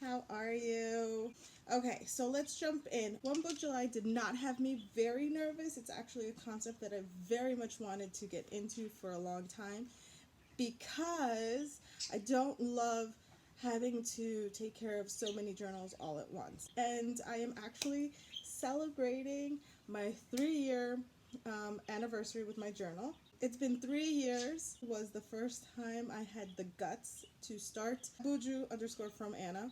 How are you? Okay, so let's jump in. One Book July did not have me very nervous. It's actually a concept that I very much wanted to get into for a long time because I don't love having to take care of so many journals all at once. And I am actually celebrating my 3-year anniversary with my journal. It's been 3 years. Was the first time I had the guts to start Buju_fromana,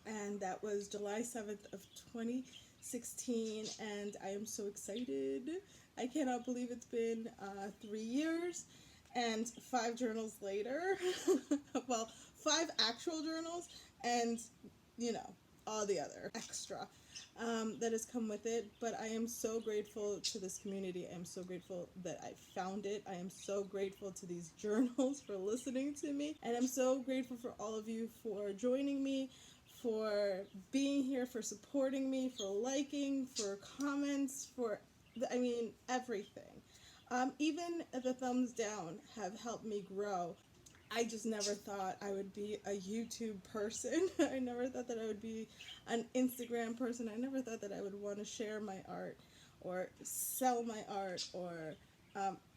and that was July 7th of 2016, and I am so excited. I cannot believe it's been 3 years and 5 journals later. Well, 5 actual journals and, all the other extra that has come with it. But I am so grateful to this community. I am so grateful that I found it. I am so grateful to these journals for listening to me. And I'm so grateful for all of you for joining me, for being here, for supporting me, for liking, for comments, for, everything. Even the thumbs down have helped me grow. I just never thought I would be a YouTube person. I never thought that I would be an Instagram person. I never thought that I would want to share my art or sell my art or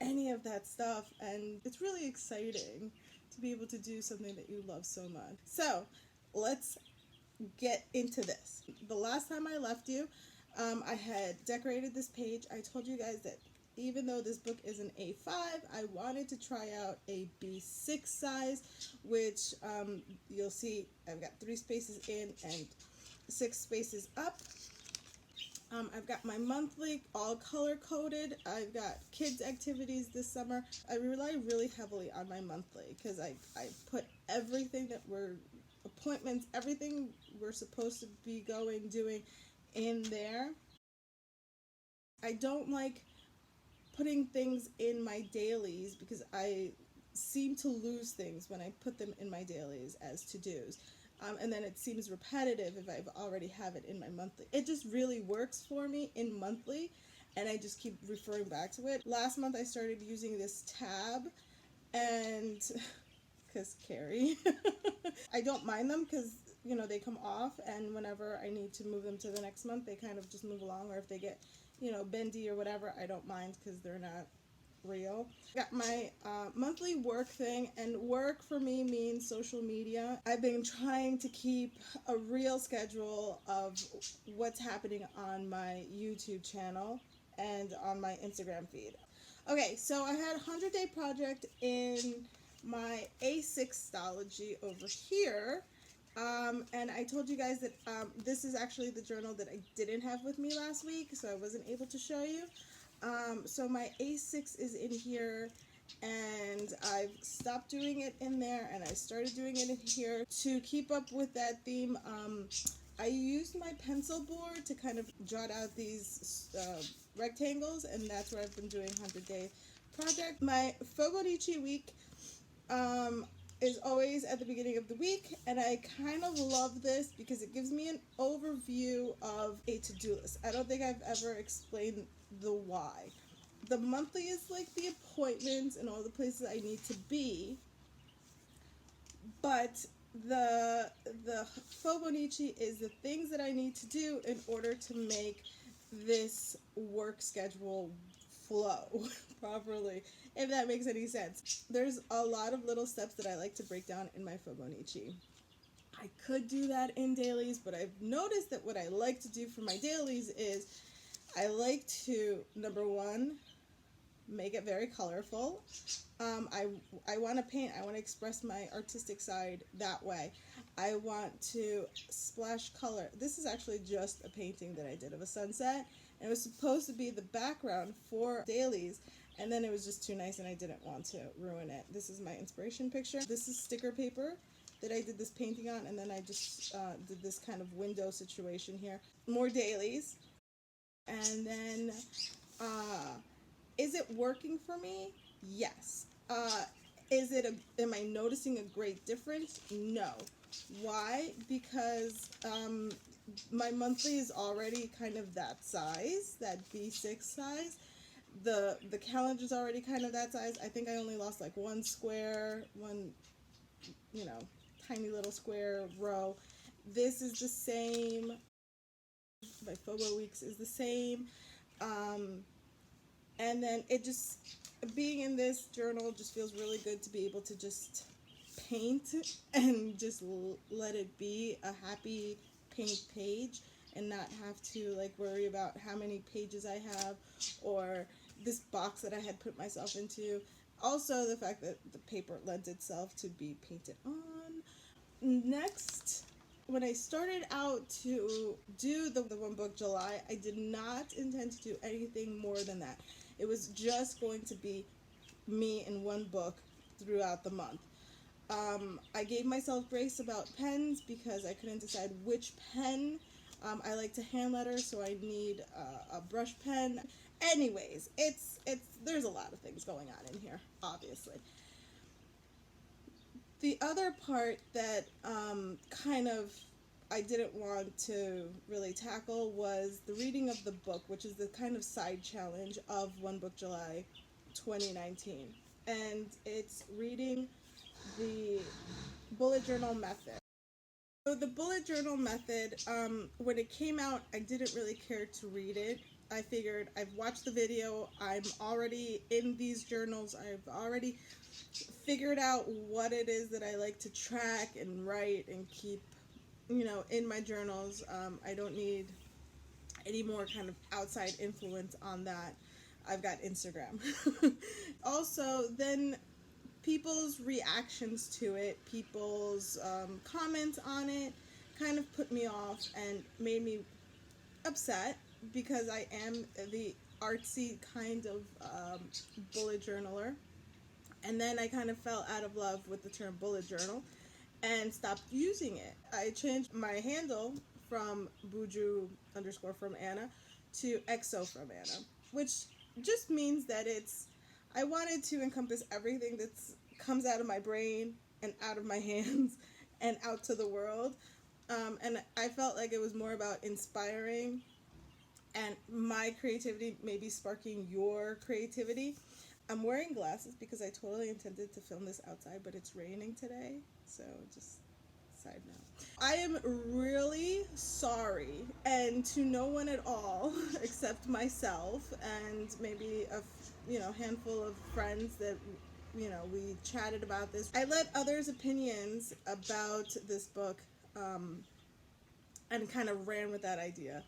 any of that stuff. And it's really exciting to be able to do something that you love so much. So let's get into this. The last time I left you, I had decorated this page. I told you guys that even though this book is an A5, I wanted to try out a B6 size, which you'll see I've got 3 spaces in and 6 spaces up. I've got my monthly all color coded. I've got kids activities this summer. I rely really heavily on my monthly because I put everything that we're appointments, everything we're supposed to be doing in there. I don't like putting things in my dailies because I seem to lose things when I put them in my dailies as to-dos. And then it seems repetitive if I've already have it in my monthly. It just really works for me in monthly, and I just keep referring back to it. Last month I started using this tab, and because Carrie, I don't mind them because they come off, and whenever I need to move them to the next month, they kind of just move along, or if they get bendy or whatever, I don't mind because they're not real. Got my monthly work thing, and work for me means social media. I've been trying to keep a real schedule of what's happening on my YouTube channel and on my Instagram feed. Okay, so I had a 100-day project in my A6 Stalogy over here. And I told you guys that this is actually the journal that I didn't have with me last week, so I wasn't able to show you. So my A6 is in here, and I've stopped doing it in there, and I started doing it in here to keep up with that theme. I used my pencil board to kind of jot out these rectangles, and that's where I've been doing 100-day project. My Fobonichi week is always at the beginning of the week, and I kind of love this because it gives me an overview of a to-do list. I don't think I've ever explained the why. The monthly is like the appointments and all the places I need to be, but the Fobonichi is the things that I need to do in order to make this work schedule flow properly, if that makes any sense. There's a lot of little steps that I like to break down in my Fobonichi. I could do that in dailies, but I've noticed that what I like to do for my dailies is I like to, number one, make it very colorful. I want to paint. I want to express my artistic side that way. I want to splash color. This is actually just a painting that I did of a sunset, and it was supposed to be the background for dailies, and then it was just too nice and I didn't want to ruin it. This is my inspiration picture. This is sticker paper that I did this painting on, and then I just did this kind of window situation here. More dailies. And then is it working for me? Yes. Am I noticing a great difference? No. Why? Because my monthly is already kind of that size, that B6 size. The calendar's already kind of that size. I think I only lost like one tiny little square row, This is the same. My FOMO weeks is the same. And then it just, being in this journal just feels really good to be able to just paint and just let it be a happy paint page and not have to like worry about how many pages I have or this box that I had put myself into. Also the fact that the paper lends itself to be painted on. Next, when I started out to do the one book July, I did not intend to do anything more than that. It was just going to be me in one book throughout the month. I gave myself grace about pens because I couldn't decide which pen. I like to hand letter, so I need a brush pen. Anyways, it's there's a lot of things going on in here, obviously. The other part that kind of I didn't want to really tackle was the reading of the book, which is the kind of side challenge of One Book July 2019. And it's reading the bullet journal method. So the bullet journal method, when it came out, I didn't really care to read it. I figured I've watched the video, I'm already in these journals, I've already figured out what it is that I like to track and write and keep, in my journals. I don't need any more kind of outside influence on that. I've got Instagram. Also, then people's reactions to it, people's comments on it kind of put me off and made me upset because I am the artsy kind of bullet journaler. And then I kind of fell out of love with the term bullet journal and stopped using it. I changed my handle from Buju_from_Anna to EXO_from_Anna, which just means that I wanted to encompass everything that comes out of my brain and out of my hands and out to the world. And I felt like it was more about inspiring and my creativity, maybe sparking your creativity. I'm wearing glasses because I totally intended to film this outside, but it's raining today, so just side note. I am really sorry, and to no one at all except myself and maybe a handful of friends that we chatted about this. I let others' opinions about this book and kind of ran with that idea.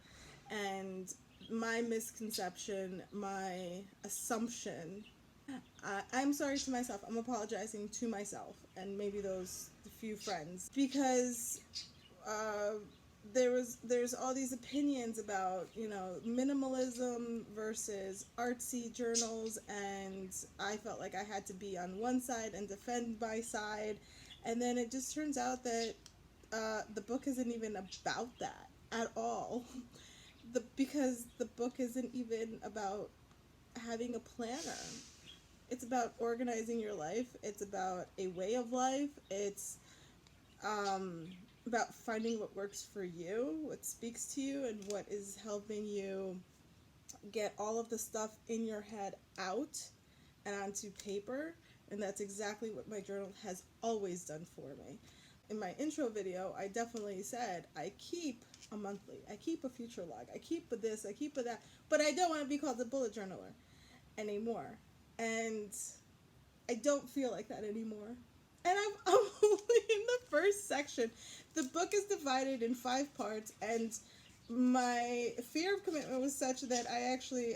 And my misconception, my assumption, I'm sorry to myself. I'm apologizing to myself and maybe those few friends because there's all these opinions about minimalism versus artsy journals, and I felt like I had to be on one side and defend my side, and then it just turns out that the book isn't even about that at all. Because the book isn't even about having a planner. It's about organizing your life. It's about a way of life. It's about finding what works for you, what speaks to you, and what is helping you get all of the stuff in your head out and onto paper. And that's exactly what my journal has always done for me. In my intro video, I definitely said I keep a monthly, I keep a future log, I keep a this, I keep a that, but I don't want to be called a bullet journaler anymore. And I don't feel like that anymore. And I'm only in the first section. The book is divided in 5 parts, and my fear of commitment was such that I actually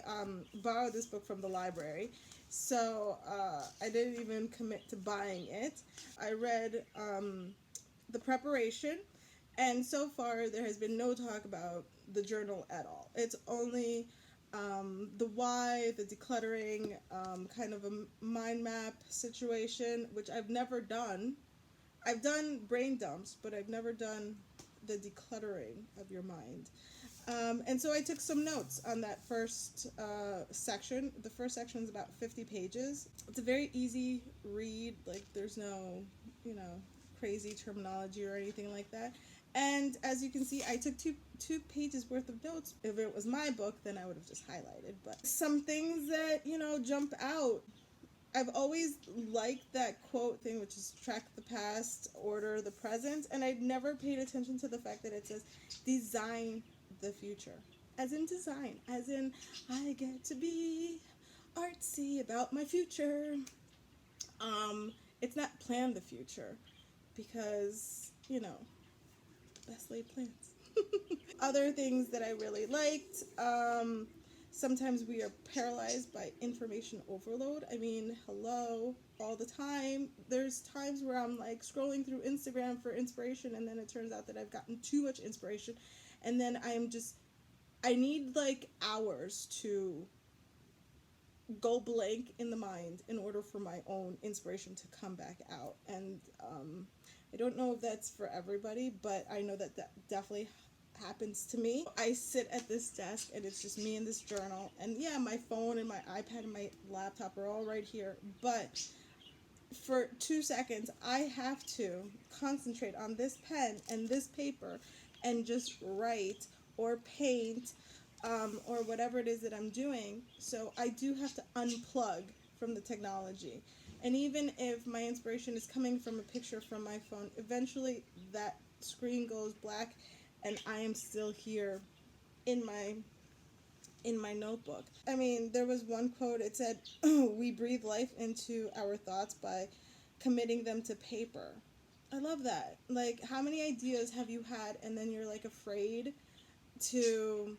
borrowed this book from the library. So I didn't even commit to buying it. I read the preparation, and so far there has been no talk about the journal at all. It's only the why, the decluttering, kind of a mind map situation, which I've never done. I've done brain dumps, but I've never done the decluttering of your mind. And so I took some notes on that first section. The first section is about 50 pages. It's a very easy read. Like, there's no, crazy terminology or anything like that. And as you can see, I took two pages worth of notes. If it was my book, then I would have just highlighted. But some things that, jump out. I've always liked that quote thing, which is track the past, order the present, and I'd never paid attention to the fact that it says design the future. As in design, as in I get to be artsy about my future. It's not plan the future because, best laid plans. Other things that I really liked, sometimes we are paralyzed by information overload. I mean, hello, all the time. There's times where I'm like scrolling through Instagram for inspiration, and then it turns out that I've gotten too much inspiration, and then I need like hours to go blank in the mind in order for my own inspiration to come back out. And I don't know if that's for everybody, but I know that definitely happens to me. I sit at this desk and it's just me and this journal, and yeah, my phone and my iPad and my laptop are all right here, but for 2 seconds I have to concentrate on this pen and this paper and just write or paint, or whatever it is that I'm doing. So I do have to unplug from the technology. And even if my inspiration is coming from a picture from my phone, eventually that screen goes black and I am still here in my notebook. I mean, there was one quote, it said, we breathe life into our thoughts by committing them to paper. I love that. Like, how many ideas have you had and then you're like afraid to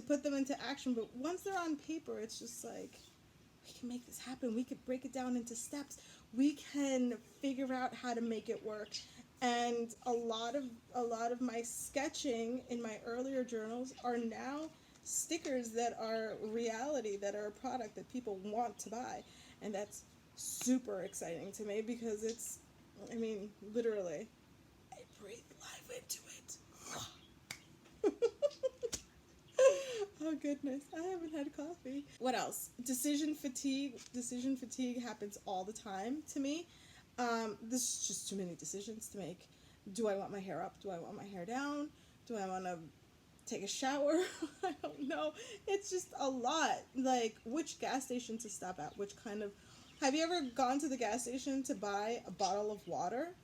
put them into action, but once they're on paper, it's just like, we can make this happen. We could break it down into steps. We can figure out how to make it work. And a lot of my sketching in my earlier journals are now stickers that are reality, that are a product that people want to buy. And that's super exciting to me because it's, I mean, literally, I breathe life into it. Oh goodness, I haven't had coffee. What else? Decision fatigue. Decision fatigue happens all the time to me. There's just too many decisions to make. Do I want my hair up? Do I want my hair down? Do I want to take a shower? I don't know. It's just a lot. Like, which gas station to stop at? Which kind of... Have you ever gone to the gas station to buy a bottle of water?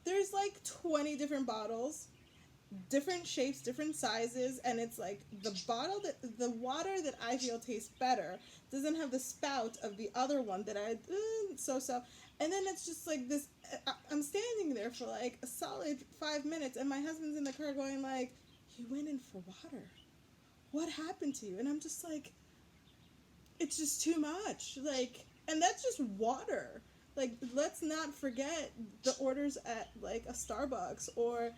There's like 20 different bottles, different shapes, different sizes, and it's like the water that I feel tastes better doesn't have the spout of the other one that I so and then it's just like this. I'm standing there for like a solid 5 minutes, and my husband's in the car going like, "You went in for water. What happened to you?" And I'm just like, it's just too much. Like, and that's just water. Like, let's not forget the orders at like a Starbucks or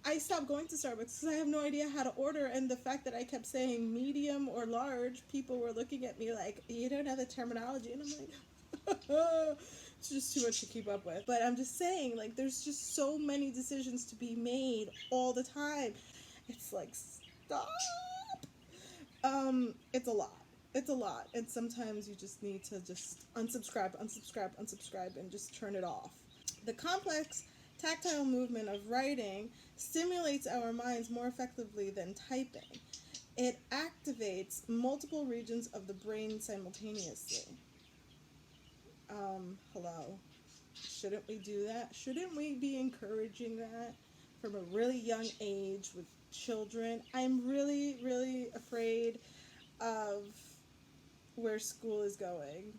I stopped going to Starbucks because I have no idea how to order, and the fact that I kept saying medium or large, people were looking at me like, you don't know the terminology, and I'm like, it's just too much to keep up with. But I'm just saying, like, there's just so many decisions to be made all the time. It's like, stop. It's a lot. It's a lot, and sometimes you just need to just unsubscribe, and just turn it off. The complex tactile movement of writing stimulates our minds more effectively than typing. It activates multiple regions of the brain simultaneously. Hello. Shouldn't we do that? Shouldn't we be encouraging that from a really young age with children? I'm really, really afraid of where school is going.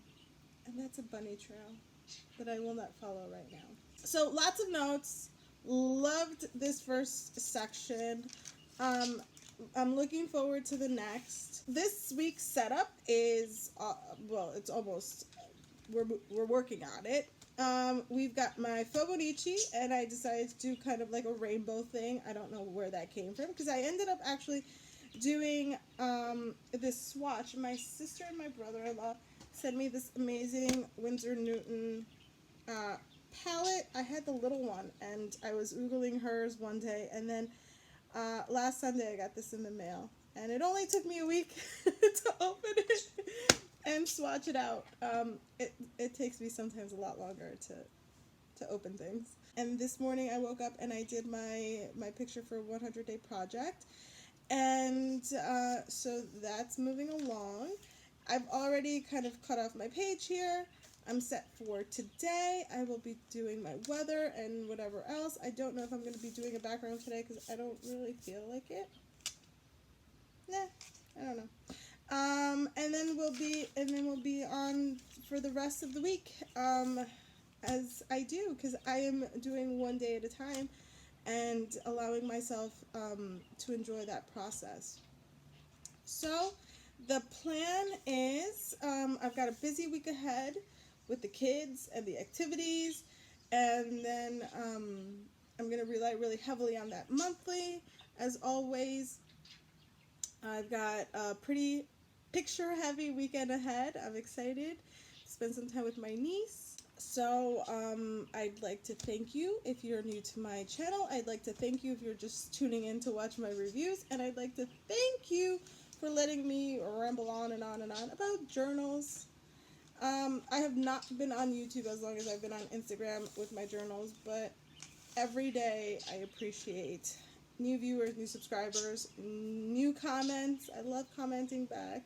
And that's a bunny trail that I will not follow right now. So lots of notes. Loved this first section. I'm looking forward to the next. This week's setup is, it's almost, we're working on it. We've got my Fobonichi, and I decided to do kind of like a rainbow thing. I don't know where that came from, because I ended up actually doing this swatch. My sister and my brother-in-law sent me this amazing Winsor Newton palette. I had the little one, and I was oogling hers one day, and then last Sunday I got this in the mail, and it only took me a week to open it and swatch it out. It takes me sometimes a lot longer to open things. And this morning I woke up and I did my picture for 100 Day Project, and so that's moving along. I've already kind of cut off my page here. I'm set for today. I will be doing my weather and whatever else. I don't know if I'm going to be doing a background today because I don't really feel like it. Nah, I don't know. And then we'll be on for the rest of the week. As I do, because I am doing one day at a time and allowing myself to enjoy that process. So the plan is I've got a busy week ahead with the kids and the activities, and then I'm going to rely really heavily on that monthly. As always, I've got a pretty picture heavy weekend ahead. I'm excited to spend some time with my niece. So I'd like to thank you if you're new to my channel. I'd like to thank you if you're just tuning in to watch my reviews. And I'd like to thank you for letting me ramble on and on and on about journals. I have not been on YouTube as long as I've been on Instagram with my journals, but every day I appreciate new viewers, new subscribers, new comments. I love commenting back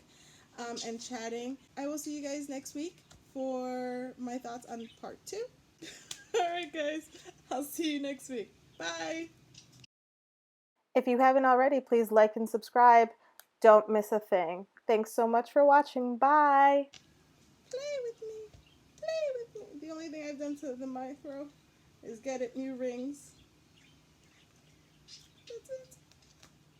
and chatting. I will see you guys next week for my thoughts on part 2. Alright guys, I'll see you next week. Bye! If you haven't already, please like and subscribe. Don't miss a thing. Thanks so much for watching. Bye! Play with me. Play with me. The only thing I've done to the micro is get it new rings.